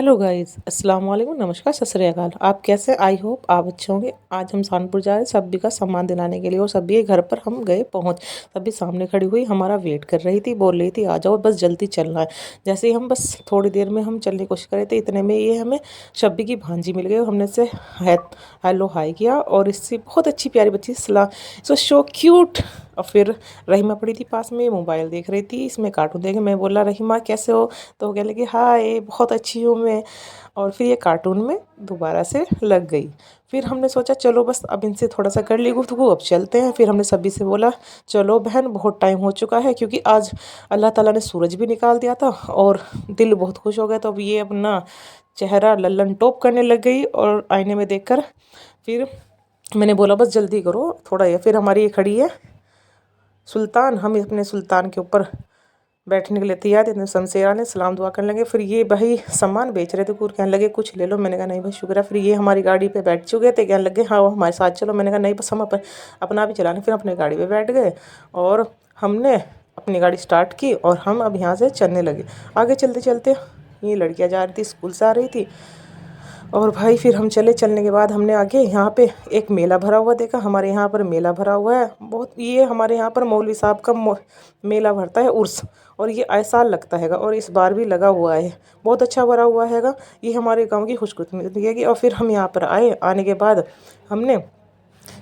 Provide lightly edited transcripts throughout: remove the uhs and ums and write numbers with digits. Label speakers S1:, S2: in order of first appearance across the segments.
S1: Hello guys, अस्सलाम वालेकुम, नमस्कार, सत श्री अकाल। आप कैसे? आई होप आप अच्छे होंगे। आज हम कानपुर जा रहे हैं सब्बी का सामान दिलाने के लिए और सब्बी के घर पर हम गए पहुंच। सब्बी सामने खड़ी हुई हमारा वेट कर रही थी, बोल रही थी आ जाओ बस जल्दी चलना है। जैसे ही हम बस थोड़ी देर में हम चलने की कोशिश कर रहे थे, इतने में ये हमें शब्बी की भांजी मिल गई। हमने से हेलो हाय किया और इससे बहुत अच्छी प्यारी बच्ची सलाम, सो शो क्यूट। और फिर रहीमा पड़ी थी पास में, मोबाइल देख रही थी, इसमें कार्टून देखे। मैं बोला रहीमा कैसे हो, तो वो कह लगी हाय बहुत अच्छी हूँ मैं। और फिर ये कार्टून में दोबारा से लग गई। फिर हमने सोचा चलो बस अब इनसे थोड़ा सा कर ली गुफ्तगू, अब चलते हैं। फिर हमने सभी से बोला चलो बहन बहुत टाइम हो चुका है, क्योंकि आज अल्लाह ताला ने सूरज भी निकाल दिया था और दिल बहुत खुश हो गया। तो अब ये अपना चेहरा लल्लन टॉप करने लग गई और आईने में देखकर फिर मैंने बोला बस जल्दी करो थोड़ा। ये फिर हमारी ये खड़ी है सुल्तान, हम अपने सुल्तान के ऊपर बैठने के लिए तैयार थे। शमशेरा ने सलाम दुआ करने लगे। फिर ये भाई सामान बेच रहे थे, कुछ कहने लगे कुछ ले लो। मैंने कहा नहीं भाई शुक्र है। फिर ये हमारी गाड़ी पे बैठ चुके थे, कहने लगे हाँ वो हमारे साथ चलो। मैंने कहा नहीं बस हम अपना भी चलाने। फिर अपनी गाड़ी पे बैठ गए और हमने अपनी गाड़ी स्टार्ट की और हम अब यहाँ से चलने लगे। आगे चलते चलते ये लड़कियाँ जा रही थी, स्कूल से आ रही थी। और भाई फिर हम चलने के बाद हमने आगे यहाँ पे एक मेला भरा हुआ देखा। हमारे यहाँ पर मेला भरा हुआ है बहुत, ये हमारे यहाँ पर मौलवी साहब का मेला भरता है उर्स, और ये ऐसा लगता हैगा और इस बार भी लगा हुआ है, बहुत अच्छा भरा हुआ हैगा। ये हमारे गांव की खुशकिस्मती है। और फिर हम यहाँ पर आए, आने के बाद हमने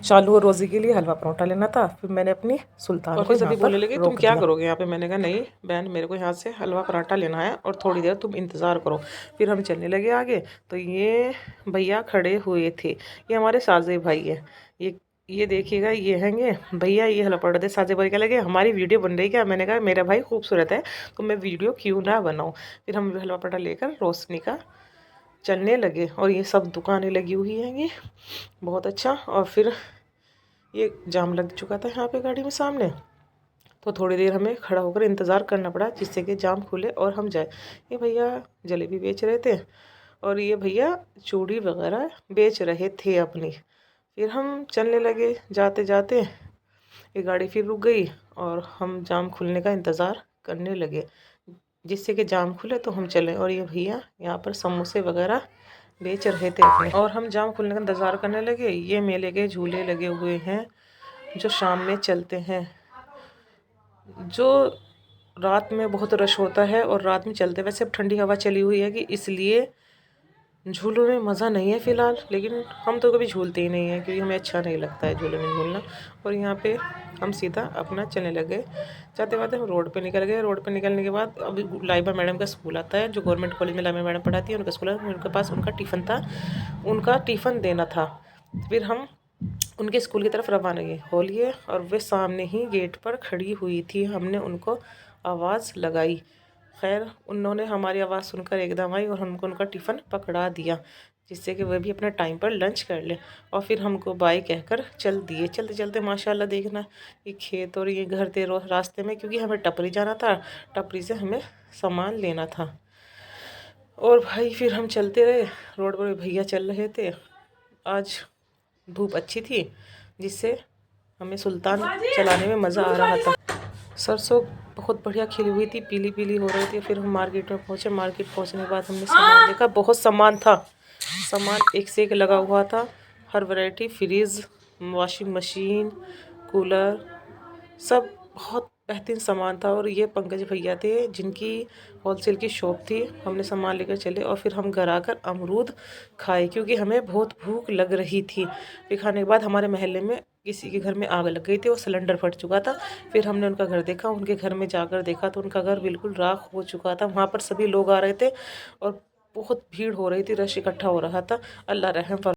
S1: शालू और रोज़ी के लिए हलवा परोठा लेना था। फिर मैंने अपनी सुल्तान को सभी बोलने लगे तुम क्या करोगे यहाँ पे। मैंने कहा नहीं बहन मेरे को यहाँ से हलवा पराठा लेना है और थोड़ी देर तुम इंतज़ार करो। फिर हम चलने लगे आगे, तो ये भैया खड़े हुए थे। ये हमारे साजे भाई है। ये देखिएगा, ये हैंगे भैया, ये हलवा पराठा दे। साजे भाई क्या लगे हमारी वीडियो बन रही क्या। मैंने कहा मेरा भाई खूबसूरत है तो मैं वीडियो क्यों ना बनाऊँ। फिर हम हलवा पराठा लेकर रोशनी का चलने लगे और ये सब दुकानें लगी हुई हैं ये बहुत अच्छा। और फिर ये जाम लग चुका था यहाँ पे गाड़ी में सामने, तो थोड़ी देर हमें खड़ा होकर इंतज़ार करना पड़ा जिससे कि जाम खुले और हम जाए। ये भैया जलेबी बेच रहे थे और ये भैया चूड़ी वगैरह बेच रहे थे अपनी। फिर हम चलने लगे, जाते जाते ये गाड़ी फिर रुक गई और हम जाम खुलने का इंतज़ार करने लगे जिससे कि जाम खुले तो हम चले। और ये भैया यहाँ पर समोसे वगैरह बेच रहे थे अपने, और हम जाम खुलने का इंतज़ार करने लगे। ये मेले के झूले लगे हुए हैं जो शाम में चलते हैं, जो रात में बहुत रश होता है और रात में चलते। वैसे अब ठंडी हवा चली हुई है कि इसलिए झूलों में मज़ा नहीं है फ़िलहाल, लेकिन हम तो कभी झूलते ही नहीं हैं क्योंकि हमें अच्छा नहीं लगता है झूले में झूलना। और यहाँ पे हम सीधा अपना चलने लगे। जाते जाते हम रोड पे निकल गए। रोड पे निकलने के बाद अभी लाइबा मैडम का स्कूल आता है, जो गवर्नमेंट कॉलेज में लाइबा मैडम पढ़ाती है, उनका स्कूल है। उनके पास उनका टिफ़िन था, उनका टिफ़िन देना था। फिर हम उनके स्कूल की तरफ रवाना होलिए और वे सामने ही गेट पर खड़ी हुई थी। हमने उनको आवाज़ लगाई, खैर उन्होंने हमारी आवाज़ सुनकर एकदम आई और हमको उनका टिफ़िन पकड़ा दिया जिससे कि वह भी अपने टाइम पर लंच कर ले। और फिर हमको बाय कहकर चल दिए। चलते चलते माशाल्लाह देखना ये खेत और ये घर थे रास्ते में, क्योंकि हमें टपरी जाना था, टपरी से हमें सामान लेना था। और भाई फिर हम चलते रहे, रोड पर भैया चल रहे थे। आज धूप अच्छी थी जिससे हमें सुल्तान चलाने में मज़ा आ रहा था। सरसों बहुत बढ़िया खिली हुई थी, पीली पीली हो रही थी। फिर हम मार्केट में पहुँचे। मार्केट पहुँचने के बाद हमने सामान देखा, बहुत सामान था। सामान एक से एक लगा हुआ था, हर variety, fridge, washing machine, cooler, सब बहुत बेहतरीन सामान था। और ये पंकज भैया थे जिनकी होलसेल की शॉप थी। हमने सामान लेकर चले और फिर हम घर आकर अमरूद खाए क्योंकि हमें बहुत भूख लग रही थी। फिर खाने के बाद हमारे मोहल्ले में किसी के घर में आग लग गई थी, वो सिलेंडर फट चुका था। फिर हमने उनका घर देखा, उनके घर में जाकर देखा तो उनका घर बिल्कुल राख हो चुका था। वहाँ पर सभी लोग आ रहे थे और बहुत भीड़ हो रही थी, रश इकट्ठा हो रहा था। अल्लाह रहम